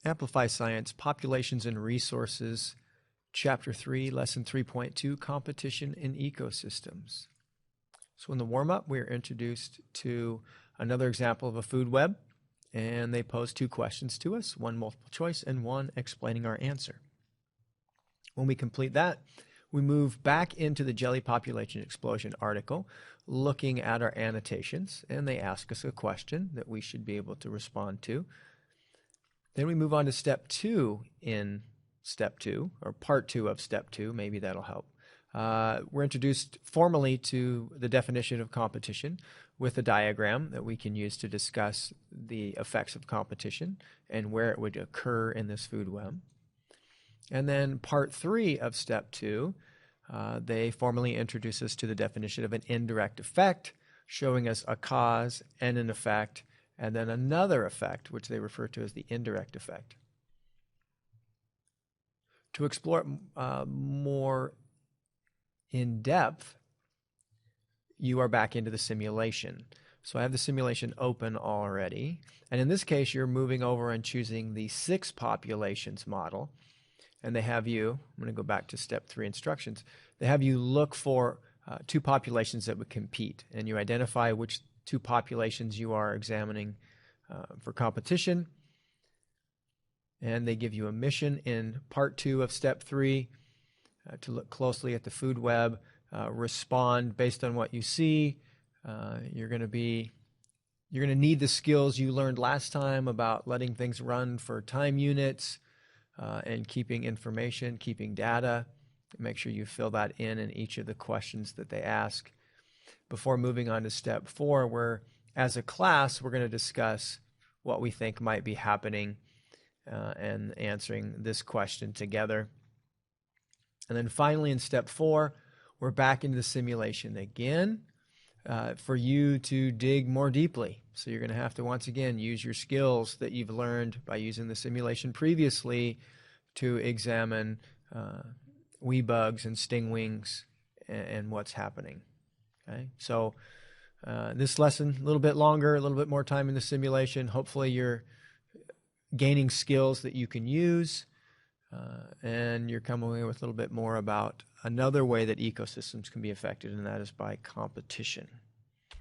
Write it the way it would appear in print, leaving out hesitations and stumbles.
Amplify Science, Populations and Resources, Chapter 3, Lesson 3.2, Competition in Ecosystems. So in the warm-up, we are introduced to another example of a food web, and they pose two questions to us, one multiple choice and one explaining our answer. When we complete that, we move back into the Jelly Population Explosion article, looking at our annotations, and they ask us a question that we should be able to respond to. Then we move on to step 2 in step 2, or part 2 of step 2. Maybe that'll help. We're introduced formally to the definition of competition with a diagram that we can use to discuss the effects of competition and where it would occur in this food web. And then part 3 of step 2, they formally introduce us to the definition of an indirect effect, showing us a cause and an effect, and then another effect, which they refer to as the indirect effect. To explore it more in depth, you are back into the simulation. So I have the simulation open already. And in this case, you're moving over and choosing the 6 populations model. And they have you, I'm going to go back to step 3 instructions, they have you look for 2 populations that would compete. And you identify which 2 populations you are examining for competition. And they give you a mission in part 2 of step 3 to look closely at the food web, respond based on what you see. You're going to need the skills you learned last time about letting things run for time units and keeping information, keeping data. Make sure you fill that in each of the questions that they ask. Before moving on to step 4, where as a class, we're going to discuss what we think might be happening and answering this question together. And then finally in step 4, we're back into the simulation again for you to dig more deeply. So you're going to have to once again use your skills that you've learned by using the simulation previously to examine wee bugs and stingwings and what's happening. Okay, so this lesson a little bit longer, a little bit more time in the simulation. Hopefully you're gaining skills that you can use, and you're coming away with a little bit more about another way that ecosystems can be affected, and that is by competition.